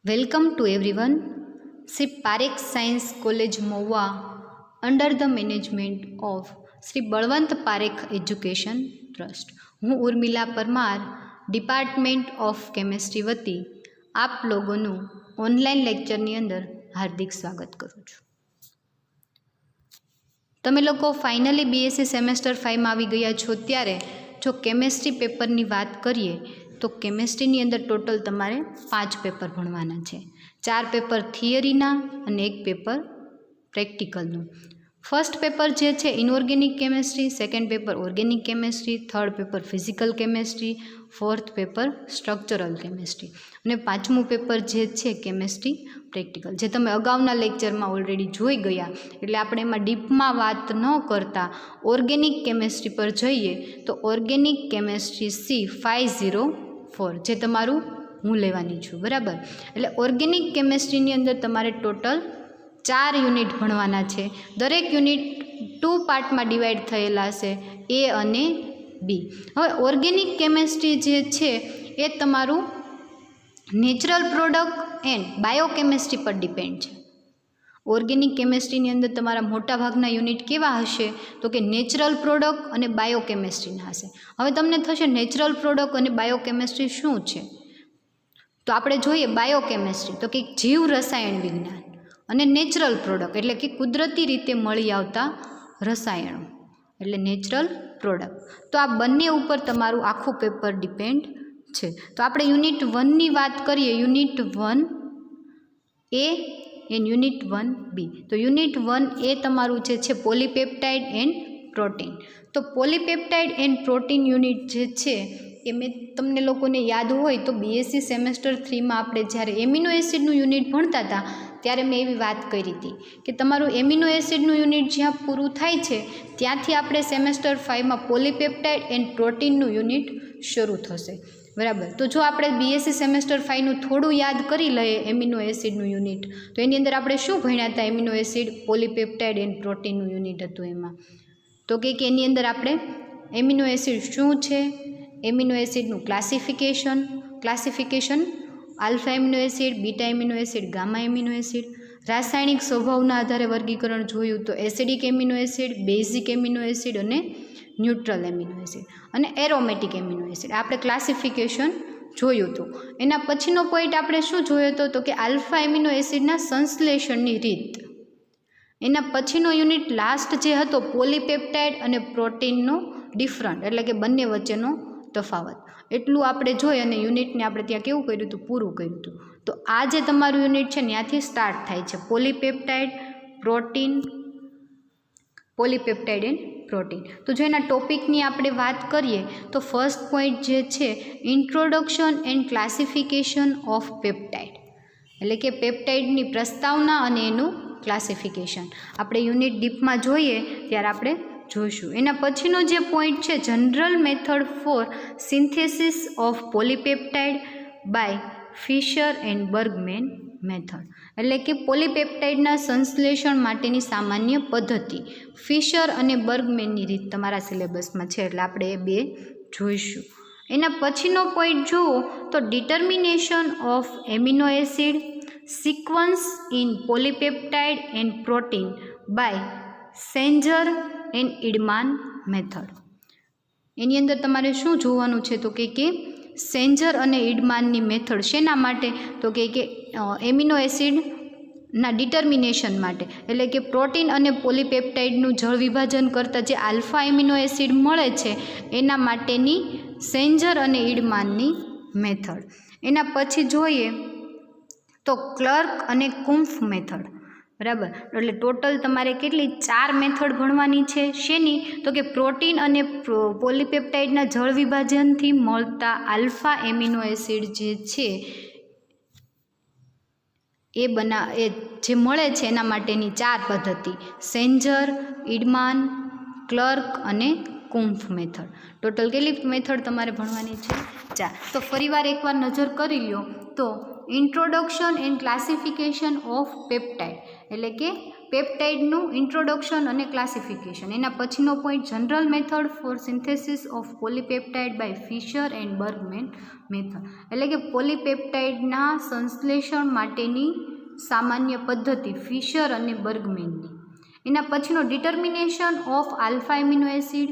Welcome to everyone. Sri Parekh Science College Mowa under the management of Sri Balwant Parekh Education Trust. હું Urmila Parmar department of chemistry વતી આપ લોકોનું online લેક્ચરની અંદર હાર્દિક સ્વાગત કરું છું. તમે લોકો ફાઇનલી બીએસસી સેમેસ્ટર 5માં આવી ગયા છો ત્યારે જો કેમેસ્ટ્રી પેપરની વાત કરીએ તો કેમેસ્ટ્રીની અંદર ટોટલ તમારે 5 પેપર ભણવાના છે. 4 પેપર થિયરીના અને 1 પેપર પ્રેક્ટિકલનું. ફર્સ્ટ પેપર જે છે inorganic chemistry, second paper organic chemistry, third paper physical chemistry, fourth paper structural chemistry અને પાંચમું પેપર જે છે કેમેસ્ટ્રી પ્રેક્ટિકલ, જે તમે અગાઉના લેક્ચરમાં ઓલરેડી જોઈ ગયા. એટલે આપણે એમાં ડીપમાં વાત ન કરતા ઓર્ગેનિક કેમેસ્ટ્રી પર જઈએ તો ઓર્ગેનિક કેમેસ્ટ્રી C504 જે તમારું હું લેવાની છું, બરાબર. એટલે ઓર્ગેનિક કેમેસ્ટ્રીની અંદર તમારે ટોટલ 4 યુનિટ ભણવાના છે. દરેક યુનિટ 2 પાર્ટમાં ડિવાઈડ થયેલા છે, A અને B. હવે ઓર્ગેનિક કેમેસ્ટ્રી જે છે એ તમારું નેચરલ પ્રોડક્ટ એન્ડ બાયોકેમેસ્ટ્રી પર ડિપેન્ડ છે. ઓર્ગેનિક કેમેસ્ટ્રીની અંદર તમારા મોટાભાગના યુનિટ કેવા હશે તો કે નેચરલ પ્રોડક્ટ અને બાયોકેમેસ્ટ્રીના હશે. હવે તમને થશે નેચરલ પ્રોડક્ટ અને બાયોકેમેસ્ટ્રી શું છે? તો આપણે જોઈએ બાયોકેમેસ્ટ્રી તો કે જીવ રસાયણ વિજ્ઞાન અને નેચરલ પ્રોડક્ટ એટલે કે કુદરતી રીતે મળી આવતા રસાયણો એટલે નેચરલ પ્રોડક્ટ. તો આ બંને ઉપર તમારું આખું પેપર ડિપેન્ડ છે. તો આપણે યુનિટ 1ની વાત કરીએ, unit 1A and unit 1B. તો યુનિટ 1A તમારું જે છે પોલીપેપ્ટાઇડ એન્ડ પ્રોટીન. તો પોલીપેપ્ટાઇડ એન્ડ પ્રોટીન યુનિટ જે છે એ મેં તમને લોકોને યાદ હોય તો બીએસસી સેમેસ્ટર 3માં આપણે જ્યારે એમિનો એસિડનું યુનિટ ભણતા હતા ત્યારે મેં એવી વાત કરી હતી કે તમારું એમિનો એસિડનું યુનિટ જ્યાં પૂરું થાય છે ત્યાંથી આપણે સેમેસ્ટર 5માં પોલીપેપ્ટાઇડ એન્ડ પ્રોટીનનું યુનિટ શરૂ થશે, બરાબર. તો જો આપણે બીએસસી સેમેસ્ટર 5નું થોડું યાદ કરી લઈએ એમિનો એસિડનું યુનિટ, તો એની અંદર આપણે શું ભણ્યા હતા? એમિનો એસિડ, પોલીપેપ્ટાઇડ એન્ડ પ્રોટીનનું યુનિટ હતું એમાં. તો કે એની અંદર આપણે એમિનો એસિડ શું છે, એમિનો એસિડનું classification, alpha amino acid, beta amino acid, gamma amino acid, રાસાયણિક સ્વભાવના આધારે વર્ગીકરણ જોયું તો acidic amino acid, basic amino acid અને ન્યુટ્રલ એમિનો એસિડ અને એરોમેટિક એમિનો એસિડ આપણે ક્લાસિફિકેશન જોયું હતું. એના પછીનો પોઈન્ટ આપણે શું જોયો હતો તો કે આલ્ફા એમિનો એસિડના સંશ્લેષણની રીત. એના પછીનો યુનિટ લાસ્ટ જે હતો પોલીપેપ્ટાઇડ અને પ્રોટીનનો ડિફરન્ટ એટલે કે બંને વચ્ચેનો તફાવત. એટલું આપણે જોઈ અને યુનિટને આપણે ત્યાં કેવું કર્યું હતું? પૂરું કર્યું હતું. તો આ જે તમારું યુનિટ છે ત્યાંથી સ્ટાર્ટ થાય છે પોલીપેપ્ટાઇડ એન્ડ પ્રોટીન. તો જો એના ટોપિકની આપણે વાત કરીએ તો ફર્સ્ટ પોઈન્ટ જે છે introduction and classification of peptide એટલે કે પેપ્ટાઇડની પ્રસ્તાવના અને એનું ક્લાસિફિકેશન આપણે યુનિટ ડીપમાં જોઈએ ત્યારે આપણે જોઈશું. એના પછીનો જે પોઈન્ટ છે general method for synthesis of polypeptide by Fischer and Bergmann method એટલે કે પોલીપેપ્ટાઇડના સંશ્લેષણ માટેની સામાન્ય પદ્ધતિ ફિશર અને બર્ગમેનની રીત તમારા સિલેબસમાં છે એટલે આપણે એ બે જોઈશું. એના પછીનો પોઈન્ટ જુઓ તો determination of amino acid sequence in polypeptide and protein by Sanger and Edman method. એની અંદર તમારે શું જોવાનું છે તો કે સેન્જર અને ઇડમાનની મેથડ શેના માટે તો કે એમિનો એસિડના ડિટર્મિનેશન માટે એટલે કે પ્રોટીન અને પોલીપેપ્ટાઇડનું જળ વિભાજન કરતાં જે આલ્ફા એમિનો એસિડ મળે છે એના માટેની સેન્જર અને ઇડમાનની મેથડ. એના પછી જોઈએ તો ક્લર્ક અને કુમ્ફ મેથડ, બરાબર. એટલે ટોટલ તમારે કેટલી 4 મેથડ ભણવાની છે. શેની તો કે પ્રોટીન અને પોલીપેપ્ટાઇડના જળ વિભાજનથી મળતા આલ્ફા એમિનો એસિડ જે છે એ જે મળે છે એના માટેની 4 પદ્ધતિ સેન્જર, ઇડમાન, ક્લર્ક અને કુમ્ફ મેથડ. ટોટલ કેટલી મેથડ તમારે ભણવાની છે? 4. તો ફરીવાર એકવાર નજર કરી લ્યો તો introduction and classification of peptide એટલે કે પેપ્ટાઇડનું ઇન્ટ્રોડક્શન અને ક્લાસિફિકેશન. એના પછીનો point general method for synthesis of polypeptide by Fischer and Bergmann method, એટલે કે પોલીપેપ્ટાઇડના સંશ્લેષણ માટેની સામાન્ય પદ્ધતિ ફિશર અને બર્ગમેનની. એના પછીનો determination of alpha amino acid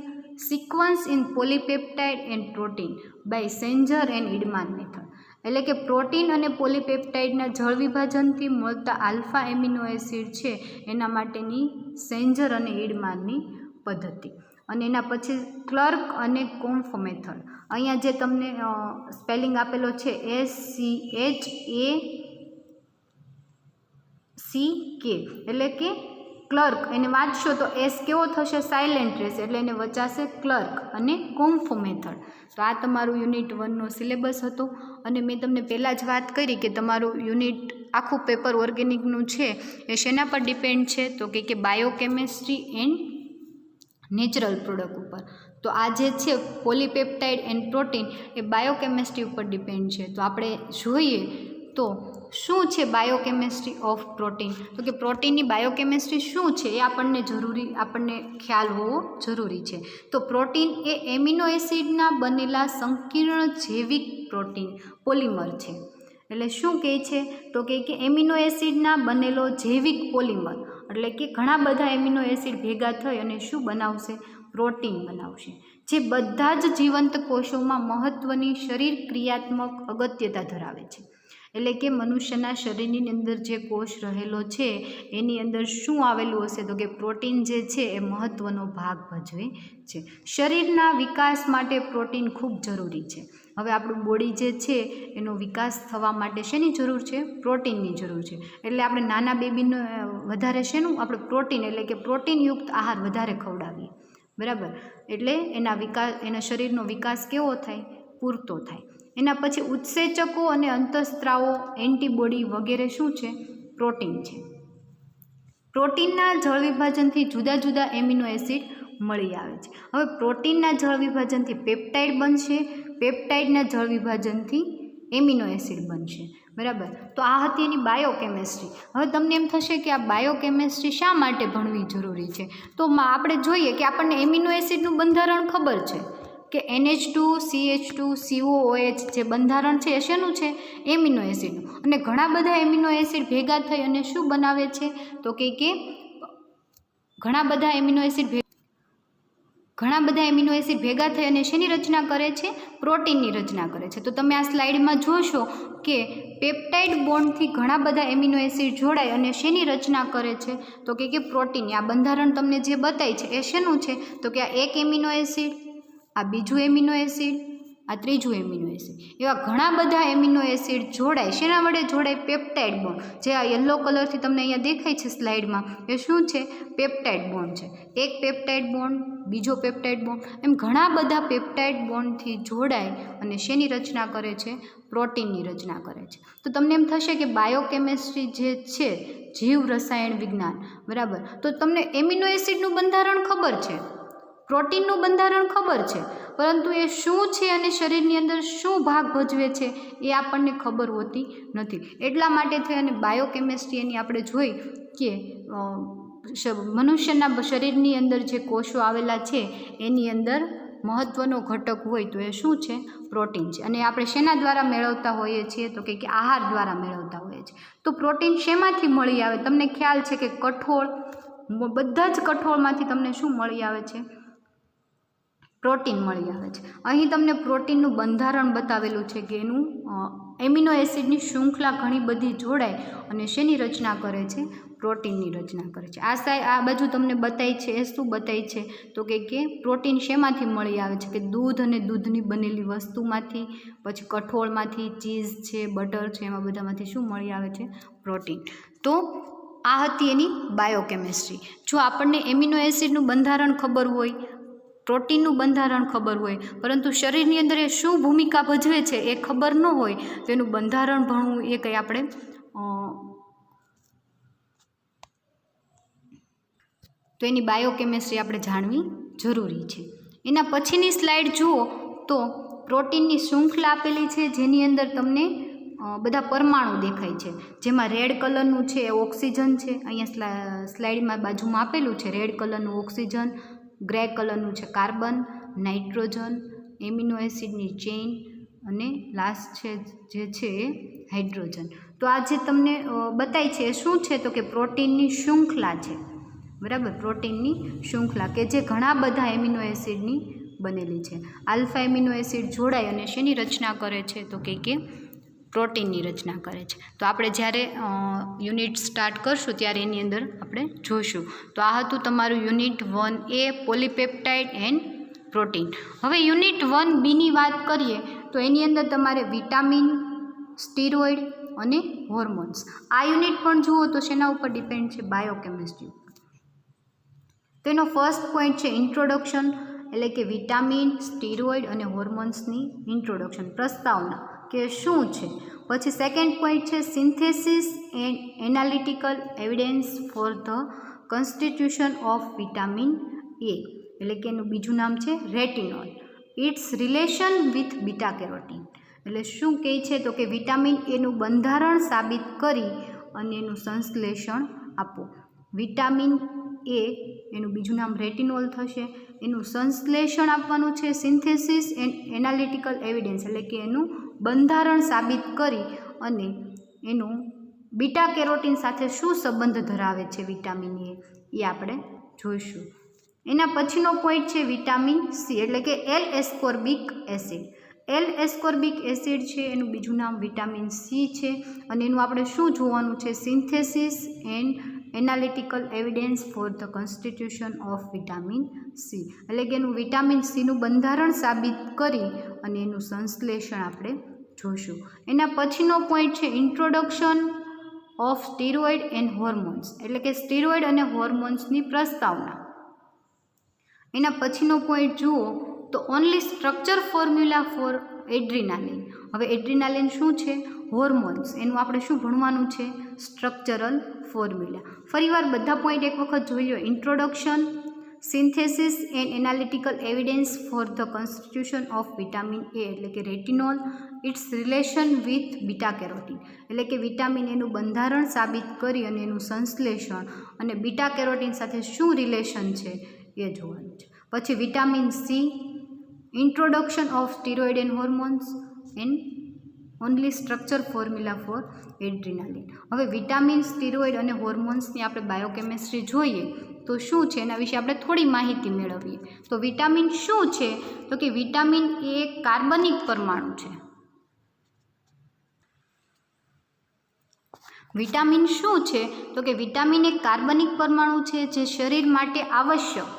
sequence in polypeptide and protein by Sanger and Edman method, એટલે કે પ્રોટીન અને પોલીપેપ્ટાઇડના જળ વિભાજનથી મળતા આલ્ફા એમિનો એસિડ છે એના માટેની સેન્જર અને ઇડમાનની પદ્ધતિ. અને એના પછી ક્લર્ક અને કોમ્ફ મેથડ. અહીંયા જે તમને સ્પેલિંગ આપેલો છે SCHACK, એટલે કે ક્લર્ક. એને વાંચશો તો એસ કેવો થશે? સાયલેન્ટ રહેશે, એટલે એને વચાશે ક્લર્ક અને કોમ્ફ મેથડ. તો આ તમારું યુનિટ 1નો સિલેબસ હતો. અને મેં તમને પહેલાં જ વાત કરી કે તમારું યુનિટ આખું પેપર ઓર્ગેનિકનું છે એ શેના પર ડિપેન્ડ છે? તો કે બાયોકેમિસ્ટ્રી એન્ડ નેચરલ પ્રોડક્ટ ઉપર. તો આ જે છે polypeptide and protein A biochemistry ઉપર ડિપેન્ડ છે. તો આપણે જોઈએ તો શું છે બાયોકેમિસ્ટ્રી ઓફ પ્રોટીન? તો કે પ્રોટીનની બાયોકેમિસ્ટ્રી શું છે એ આપણને ખ્યાલ હોવો જરૂરી છે. તો પ્રોટીન એ એમિનો એસિડના બનેલા સંકીર્ણ જૈવિક પ્રોટીન પોલિમર છે. એટલે શું કહે છે? તો કે એમિનો એસિડના બનેલો જૈવિક પોલિમર, એટલે કે ઘણા બધા એમિનો એસિડ ભેગા થઈ અને શું બનાવશે? પ્રોટીન બનાવશે, જે બધા જ જીવંત કોષોમાં મહત્ત્વની શરીર ક્રિયાત્મક અગત્યતા ધરાવે છે. એટલે કે મનુષ્યના શરીરની અંદર જે કોષ રહેલો છે એની અંદર શું આવેલું હશે? તો કે પ્રોટીન જે છે એ મહત્ત્વનો ભાગ ભજવે છે. શરીરના વિકાસ માટે પ્રોટીન ખૂબ જરૂરી છે. હવે આપણું બોડી જે છે એનો વિકાસ થવા માટે શેની જરૂર છે? પ્રોટીનની જરૂર છે. એટલે આપણે નાના બેબીનો વધારે શેનું? આપણે પ્રોટીન, એટલે કે પ્રોટીનયુક્ત આહાર વધારે ખવડાવીએ, બરાબર. એટલે એના શરીરનો વિકાસ કેવો થાય? પૂરતો થાય. એના પછી ઉત્સેચકો અને અંતઃસ્ત્રાવો, એન્ટીબોડી વગેરે શું છે? પ્રોટીન છે. પ્રોટીનના જળ વિભાજનથી જુદા જુદા એમિનો એસિડ મળી આવે છે. હવે પ્રોટીનના જળ વિભાજનથી પેપ્ટાઇડ બનશે, પેપ્ટાઇડના જળ વિભાજનથી એમિનો એસિડ બનશે, બરાબર. તો આ હતી એની બાયોકેમિસ્ટ્રી. હવે તમને એમ થશે કે આ બાયોકેમિસ્ટ્રી શા માટે ભણવી જરૂરી છે? તો આપણે જોઈએ કે આપણને એમિનો એસિડનું બંધારણ ખબર છે કે NH2 CH2 COOH જે બંધારણ છે એ શેનું છે? એમિનો એસિડનું. અને ઘણા બધા એમિનો એસિડ ભેગા થઈ અને શું બનાવે છે? તો કે ઘણા બધા એમિનો એસિડ ભેગા થઈ અને શેની રચના કરે છે? પ્રોટીનની રચના કરે છે. તો તમે આ સ્લાઇડમાં જોશો કે પેપ્ટાઇડ બોન્ડથી ઘણા બધા એમિનો એસિડ જોડાય અને શેની રચના કરે છે? તો કે પ્રોટીનની. આ બંધારણ તમને જે બતાય છે એ શેનું છે? તો કે આ એક એમિનો એસિડ, આ બીજું એમિનો એસિડ, આ ત્રીજું એમિનો એસિડ, એવા ઘણા બધા એમિનો એસિડ જોડાય. શેના વડે જોડાય? Peptide bond. જે આ યલો કલરથી તમને અહીંયા દેખાય છે સ્લાઇડમાં એ શું છે? પેપ્ટાઇડ બોન્ડ છે. એક પેપ્ટાઇડ બોન્ડ, બીજો પેપ્ટાઇડ બોન્ડ, એમ ઘણા બધા પેપ્ટાઇડ બોન્ડથી જોડાય અને શેની રચના કરે છે? પ્રોટીનની રચના કરે છે. તો તમને એમ થશે કે બાયોકેમિસ્ટ્રી જે છે જીવ રસાયણ વિજ્ઞાન, બરાબર. તો તમને એમિનો એસિડનું બંધારણ ખબર છે, પ્રોટીનનું બંધારણ ખબર છે, પરંતુ એ શું છે અને શરીરની અંદર શું ભાગ ભજવે છે એ આપણને ખબર હોતી નથી. એટલા માટે થઈ અને બાયોકેમિસ્ટ્રી એની આપણે જોઈ કે મનુષ્યના શરીરની અંદર જે કોષો આવેલા છે એની અંદર મહત્ત્વનો ઘટક હોય તો એ શું છે? પ્રોટીન છે. અને આપણે શેના દ્વારા મેળવતા હોઈએ છીએ? તો કે આહાર દ્વારા મેળવતા હોઈએ છીએ. તો પ્રોટીન શેમાંથી મળી આવે? તમને ખ્યાલ છે કે કઠોળ, બધા જ કઠોળમાંથી તમને શું મળી આવે છે? પ્રોટીન મળી આવે છે. અહીં તમને પ્રોટીનનું બંધારણ બતાવેલું છે કે એનું એમિનો એસિડની શૃંખલા ઘણી બધી જોડાય અને શેની રચના કરે છે? પ્રોટીનની રચના કરે છે. આ બાજુ તમને બતાવી છે એ શું બતાવી છે? તો કે પ્રોટીન શેમાંથી મળી આવે છે? કે દૂધ અને દૂધની બનેલી વસ્તુમાંથી, પછી કઠોળમાંથી, ચીઝ છે, બટર છે, એમાં બધામાંથી શું મળી આવે છે? પ્રોટીન. તો આ હતી એની બાયોકેમિસ્ટ્રી. જો આપણને એમિનો એસિડનું બંધારણ ખબર હોય, પ્રોટીનનું બંધારણ ખબર હોય, પરંતુ શરીરની અંદર એ શું ભૂમિકા ભજવે છે એ ખબર ન હોય તો એનું બંધારણ ભણવું એ કંઈ આપણે તો એની બાયોકેમિસ્ટ્રી આપણે જાણવી જરૂરી છે. એના પછીની સ્લાઇડ જુઓ તો પ્રોટીનની શૃંખલા આપેલી છે જેની અંદર તમને બધા પરમાણુ દેખાય છે, જેમાં રેડ કલરનું છે એ ઓક્સિજન છે, અહીંયા સ્લાઇડમાં બાજુમાં આપેલું છે રેડ કલરનું ઓક્સિજન, ગ્રે કલરનું છે કાર્બન, નાઇટ્રોજન, એમિનો એસિડની ચેઇન અને લાસ્ટ છે જે છે એ હાઇડ્રોજન. તો આ જે તમને બતાય છે એ શું છે તો કે પ્રોટીનની શૃંખલા છે, બરાબર, પ્રોટીનની શૃંખલા કે જે ઘણા બધા એમિનો એસિડની બનેલી છે. આલ્ફા એમિનો એસિડ જોડાય અને શેની રચના કરે છે તો કે પ્રોટીનની રચના કરે છે. તો આપણે જ્યારે યુનિટ સ્ટાર્ટ કરશું ત્યારે એની અંદર આપણે જોઈશું. તો આ હતું તમારું unit 1A polypeptide and protein. હવે યુનિટ 1Bની વાત કરીએ તો એની અંદર તમારે વિટામિન, સ્ટીરોઇડ અને હોર્મોન્સ. આ યુનિટ પણ જુઓ તો શેના ઉપર ડિપેન્ડ છે? બાયોકેમિસ્ટ્રી ઉપર. તો એનો ફર્સ્ટ પોઈન્ટ છે ઇન્ટ્રોડક્શન, એટલે કે વિટામિન, સ્ટીરોઇડ અને હોર્મોન્સની ઇન્ટ્રોડક્શન, પ્રસ્તાવના કે શું છે. પછી સેકન્ડ પોઈન્ટ છે synthesis and analytical evidence for the constitution of vitamin A, એટલે કે એનું બીજું નામ છે retinol. Its relation with beta carotene, એટલે શું કહે છે તો કે વિટામિન એનું બંધારણ સાબિત કરી અને એનું સંશ્લેષણ આપો. વિટામિન એ એનું બીજું નામ રેટિનોલ થશે, એનું સંશ્લેષણ આપવાનું છે સિન્થેસિસ એન્ડ એનાલિટિકલ એવિડન્સ, એટલે કે એનું બંધારણ સાબિત કરી અને એનું બીટા કેરોટીન સાથે શું સંબંધ ધરાવે છે વિટામિન એ આપણે જોઈશું. એના પછીનો પોઈન્ટ છે વિટામિન સી, એટલે કે L ascorbic acid. L ascorbic acid છે એનું બીજું નામ વિટામિન સી છે અને એનું આપણે શું જોવાનું છે? Synthesis and analytical evidence for the constitution of vitamin C, એટલે કે એનું વિટામિન સીનું બંધારણ સાબિત કરી અને એનું સંશ્લેષણ આપણે જોઈશું. એના પછીનો પોઈન્ટ છે introduction of steroid and hormones, એટલે કે સ્ટીરોઇડ અને હોર્મોન્સની પ્રસ્તાવના. એના પછીનો પોઈન્ટ જુઓ તો only structure formula for adrenaline. હવે એડ્રીનાલિન શું છે? હોર્મોન્સ. એનું આપણે શું ભણવાનું છે? Structural formula. ફરીવાર બધા પોઈન્ટ એક વખત જોઈ લો. Introduction, synthesis and analytical evidence for the constitution of vitamin A, એટલે કે retinol. Its relation with beta carotene, એટલે કે વિટામિન એનું બંધારણ સાબિત કરી અને એનું સંશ્લેષણ અને બીટા કેરોટીન સાથે શું રિલેશન છે એ જોવાનું છે. પછી vitamin C, introduction of steroid and hormones and only structure formula for adrenaline. હવે વિટામિન, સ્ટીરોઇડ અને હોર્મોન્સની આપણે બાયોકેમિસ્ટ્રી જોઈએ તો શું છે એના વિશે આપણે થોડી માહિતી મેળવીએ. તો વિટામિન શું છે તો કે વિટામિન એ કાર્બનિક પરમાણુ છે. વિટામિન શું છે તો કે વિટામિન એક કાર્બનિક પરમાણુ છે જે શરીર માટે આવશ્યક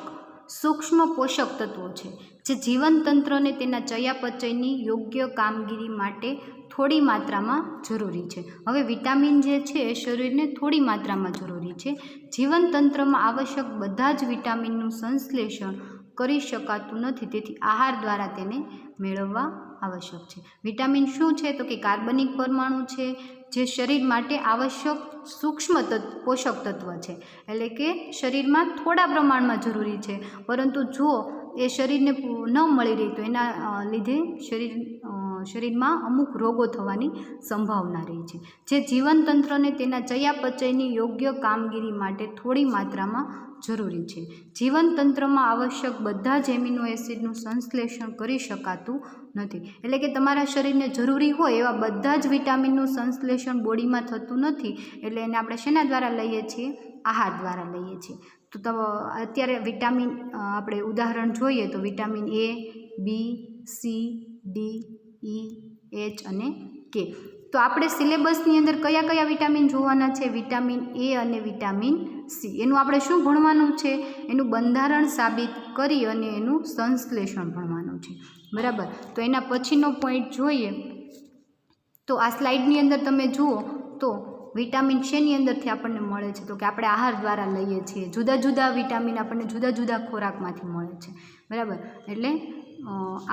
સૂક્ષ્મ પોષક તત્વો છે જે જીવનતંત્રને તેના ચયાપચયની યોગ્ય કામગીરી માટે થોડી માત્રામાં જરૂરી છે. હવે વિટામિન જે છે એ શરીરને થોડી માત્રામાં જરૂરી છે. જીવનતંત્રમાં આવશ્યક બધા જ વિટામિનનું સંશ્લેષણ કરી શકાતું નથી, તેથી આહાર દ્વારા તેને મેળવવા આવશ્યક છે. વિટામિન શું છે તો કે કાર્બનિક પરમાણુ છે જે શરીર માટે આવશ્યક સૂક્ષ્મ પોષક તત્વ છે, એટલે કે શરીરમાં થોડા પ્રમાણમાં જરૂરી છે, પરંતુ જો એ શરીરને ન મળી રહી તો એના લીધે શરીરમાં અમુક રોગો થવાની સંભાવના રહી છે. જે જીવનતંત્રને તેના ચયાપચયની યોગ્ય કામગીરી માટે થોડી માત્રામાં જરૂરી છે. જીવનતંત્રમાં આવશ્યક બધા જ એમિનો એસિડનું સંશ્લેષણ કરી શકાતું નથી, એટલે કે તમારા શરીરને જરૂરી હોય એવા બધા જ વિટામિનનું સંશ્લેષણ બોડીમાં થતું નથી, એટલે એને આપણે શેના દ્વારા લઈએ છીએ? આહાર દ્વારા લઈએ છીએ. તો અત્યારે વિટામિન આપણે ઉદાહરણ જોઈએ તો vitamin A, B, C, D, E, H અને કે. તો આપણે સિલેબસની અંદર કયા કયા વિટામિન જોવાના છે? વિટામિન એ અને વિટામિન સી. એનું આપણે શું ભણવાનું છે? એનું બંધારણ સાબિત કરી અને એનું સંશ્લેષણ ભણવાનું છે, બરાબર. તો એના પછીનો પોઈન્ટ જોઈએ તો આ સ્લાઇડની અંદર તમે જુઓ તો વિટામિન શેની અંદરથી આપણને મળે છે? તો કે આપણે આહાર દ્વારા લઈએ છીએ. જુદા જુદા વિટામિન આપણને જુદા જુદા ખોરાકમાંથી મળે છે, બરાબર. એટલે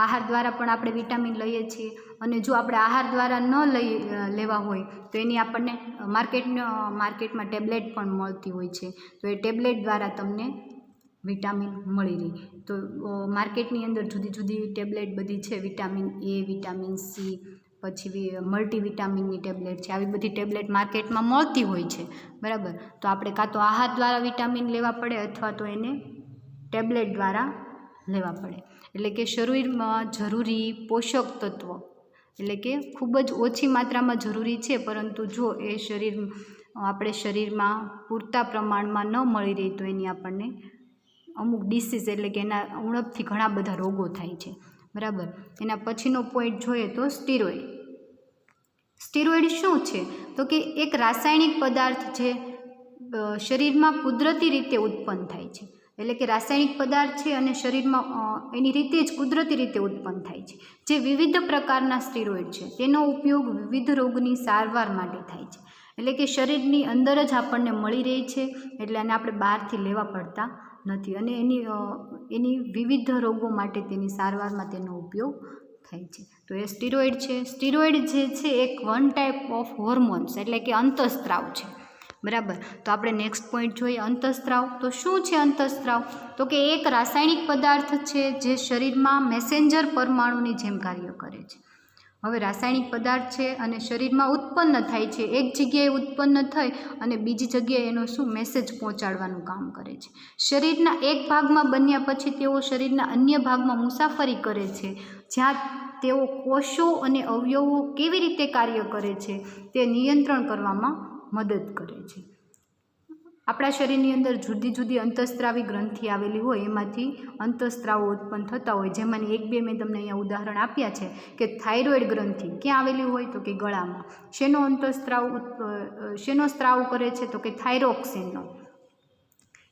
આહાર દ્વારા પણ આપણે વિટામિન લઈએ છીએ અને જો આપણે આહાર દ્વારા ન લેવા હોય તો એની આપણને માર્કેટમાં ટેબ્લેટ પણ મળતી હોય છે, તો એ ટેબ્લેટ દ્વારા તમને વિટામિન મળી રહે. તો માર્કેટની અંદર જુદી જુદી ટેબ્લેટ બધી છે, વિટામિન એ, વિટામિન સી, પછી મલ્ટીવિટામિનની ટેબ્લેટ છે, આવી બધી ટેબ્લેટ માર્કેટમાં મળતી હોય છે, બરાબર. તો આપણે કાં તો આહાર દ્વારા વિટામિન લેવા પડે અથવા તો એને ટેબ્લેટ દ્વારા લેવા પડે. એટલે કે શરીરમાં જરૂરી પોષક તત્વ એટલે કે ખૂબ જ ઓછી માત્રામાં જરૂરી છે, પરંતુ જો એ આપણે શરીરમાં પૂરતા પ્રમાણમાં ન મળી રહે તો એની આપણને અમુક ડિસીઝ એટલે કે એના ઉણપથી ઘણા બધા રોગો થાય છે, બરાબર. એના પછીનો પોઈન્ટ જોઈએ તો સ્ટીરોઇડ. સ્ટીરોઇડ શું છે? તો કે એક રાસાયણિક પદાર્થ છે, શરીરમાં કુદરતી રીતે ઉત્પન્ન થાય છે. એટલે કે રાસાયણિક પદાર્થ છે અને શરીરમાં એની રીતે જ કુદરતી રીતે ઉત્પન્ન થાય છે, જે વિવિધ પ્રકારના સ્ટીરોઇડ છે. તેનો ઉપયોગ વિવિધ રોગની સારવાર માટે થાય છે. એટલે કે શરીરની અંદર જ આપણને મળી રહે છે, એટલે આને આપણે બહારથી લેવા પડતા નથી અને એની વિવિધ રોગો માટે તેની સારવારમાં તેનો ઉપયોગ થાય છે. તો એ સ્ટીરોઇડ છે. સ્ટીરોઇડ જે છે એક વન ટાઈપ ઓફ હોર્મોન્સ એટલે કે અંતઃસ્ત્રાવ છે, બરાબર. તો આપણે નેક્સ્ટ પોઈન્ટ જોઈએ અંતઃસ્ત્રાવ. તો શું છે અંતઃસ્ત્રાવ? તો કે એક રાસાયણિક પદાર્થ છે જે શરીરમાં મેસેન્જર પરમાણુની જેમ કાર્ય કરે છે. હવે રાસાયણિક પદાર્થ છે અને શરીરમાં ઉત્પન્ન થાય છે, એક જગ્યાએ ઉત્પન્ન થઈ અને બીજી જગ્યાએ એનો શું મેસેજ પહોંચાડવાનું કામ કરે છે. શરીરના એક ભાગમાં બન્યા પછી તેઓ શરીરના અન્ય ભાગમાં મુસાફરી કરે છે, જ્યાં તેઓ કોષો અને અવયવો કેવી રીતે કાર્ય કરે છે તે નિયંત્રણ કરવામાં મદદ કરે છે. આપણા શરીરની અંદર જુદી જુદી અંતઃસ્ત્રાવી ગ્રંથિ આવેલી હોય, એમાંથી અંતઃસ્ત્રાવો ઉત્પન્ન થતા હોય, જેમાંની એક બે મેં તમને અહીંયા ઉદાહરણ આપ્યા છે કે થાઇરોઇડ ગ્રંથિ ક્યાં આવેલી હોય? તો કે ગળામાં. શેનો સ્ત્રાવ કરે છે? તો કે થાઇરોક્સિનનો.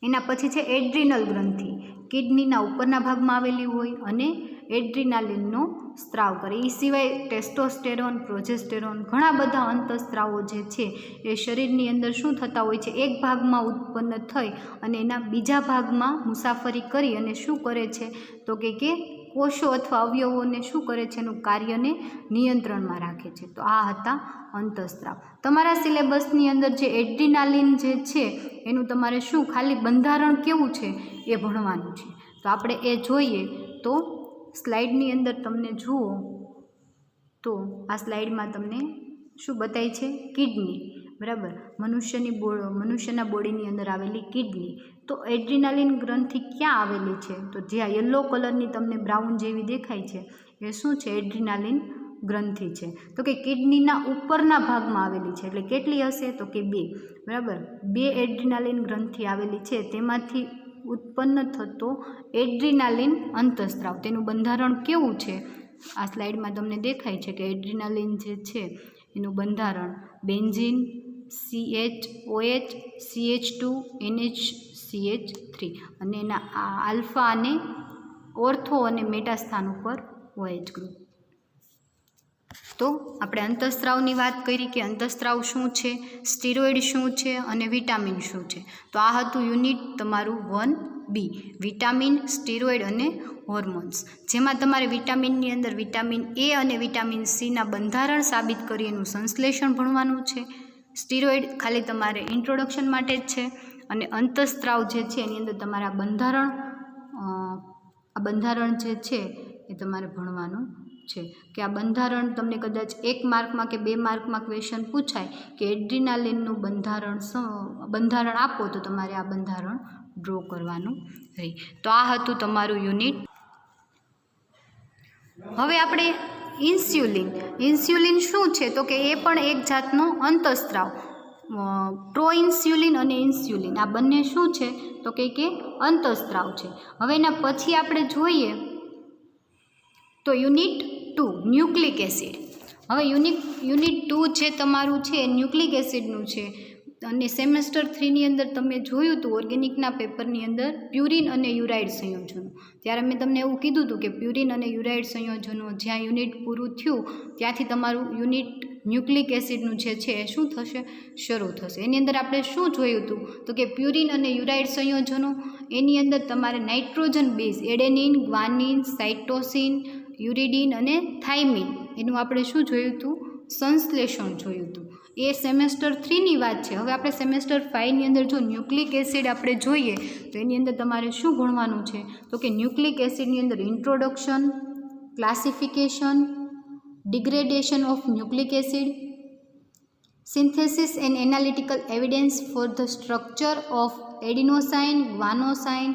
એના પછી છે એડ્રિનલ ગ્રંથિ, કિડનીના ઉપરના ભાગમાં આવેલી હોય અને એડ્રિનાલિનનો સ્ત્રાવ કરે. એ સિવાય ટેસ્ટોસ્ટેરોન, પ્રોજેસ્ટેરોન ઘણા બધા અંતઃસ્ત્રાવો જે છે એ શરીરની અંદર શું થતા હોય છે? એક ભાગમાં ઉત્પન્ન થઈ અને એના બીજા ભાગમાં મુસાફરી કરી અને શું કરે છે? તો કે કોષો અથવા અવયવોને શું કરે છે? એનું કાર્યને નિયંત્રણમાં રાખે છે. તો આ હતા અંતઃસ્ત્રાવ. તમારા સિલેબસની અંદર જે એડ્રિનાલિન જે છે એનું તમારે શું ખાલી બંધારણ કેવું છે એ ભણવાનું છે. તો આપણે એ જોઈએ તો સ્લાઇડની અંદર તમને જુઓ તો આ સ્લાઇડમાં તમને શું બતાય છે? કિડની, બરાબર. મનુષ્યના બોડીની અંદર આવેલી કિડની. તો એડ્રિનાલિન ગ્રંથિ ક્યાં આવેલી છે? તો જ્યાં યલો કલરની તમને બ્રાઉન જેવી દેખાય છે એ શું છે? એડ્રિનાલિન ગ્રંથિ છે. તો કે કિડનીના ઉપરના ભાગમાં આવેલી છે. એટલે કેટલી હશે? તો કે 2, બરાબર. 2 એડ્રિનાલિન ગ્રંથિ આવેલી છે. તેમાંથી ઉત્પન્ન થતો એડ્રિનાલિન અંતઃસ્ત્રાવ, તેનું બંધારણ કેવું છે? આ સ્લાઇડમાં તમને દેખાય છે કે એડ્રિનાલિન જે છે એનું બંધારણ બેન્ઝીન, CHOH, CH2, NHCH3 અને એના આલ્ફા અને ઓર્થો અને મેટા સ્થાન ઉપર OH ગ્રુપ. તો આપણે અંતઃસ્ત્રાવની વાત કરી કે અંતઃસ્ત્રાવ શું છે, સ્ટીરોઇડ શું છે અને વિટામિન શું છે. તો આ હતું યુનિટ તમારું 1B, વિટામિન, સ્ટીરોઇડ અને હોર્મોન્સ, જેમાં તમારે વિટામિનની અંદર વિટામિન A અને વિટામિન Cના બંધારણ સાબિત કરી એનું સંશ્લેષણ ભણવાનું છે. સ્ટીરોઇડ ખાલી તમારે ઇન્ટ્રોડક્શન માટે જ છે અને અંતઃસ્ત્રાવ જે છે એની અંદર તમારે આ બંધારણ જે છે એ તમારે ભણવાનું છે. કે આ બંધારણ તમને કદાચ 1 માર્કમાં કે 2 માર્કમાં ક્વેશ્ચન પૂછાય કે એડ્રિનાલિનનું બંધારણ આપો તો તમારે આ બંધારણ ડ્રો કરવાનું રહી. તો આ હતું તમારું યુનિટ. હવે આપણે ઇન્સ્યુલિન શું છે? તો કે એ પણ એક જાતનો અંતઃસ્ત્રાવ. પ્રોઇન્સ્યુલિન અને ઇન્સ્યુલિન આ બંને શું છે? તો કે અંતઃસ્ત્રાવ છે. હવે એના પછી આપણે જોઈએ તો યુનિટ 2 ન્યુક્લિક એસિડ. હવે યુનિટ 2 જે તમારું છે એ ન્યુક્લિક એસિડનું છે અને સેમેસ્ટર 3ની અંદર તમે જોયું હતું ઓર્ગેનિકના પેપરની અંદર પ્યુરિન અને યુરાઇડ સંયોજનો. ત્યારે મેં તમને એવું કીધું હતું કે પ્યુરિન અને યુરાઇડ સંયોજનો જ્યાં યુનિટ પૂરું થયું ત્યાંથી તમારું યુનિટ ન્યુક્લિક એસિડનું જે છે એ શું થશે? શરૂ થશે. એની અંદર આપણે શું જોયું હતું? તો કે પ્યુરિન અને યુરાઇડ સંયોજનો એની અંદર તમારે nitrogen base adenine, guanine, cytosine, uridine અને થાઇમિન એનું આપણે શું જોયું હતું? સંશ્લેષણ જોયું હતું. એ સેમેસ્ટર 3ની વાત છે. હવે આપણે સેમેસ્ટર 5ની અંદર જો ન્યુક્લિક એસિડ આપણે જોઈએ તો એની અંદર તમારે શું ભણવાનું છે? તો કે ન્યુક્લિક એસિડની અંદર introduction, classification, degradation of nucleic acid, synthesis and analytical evidence for the structure of adenosine, guanosine,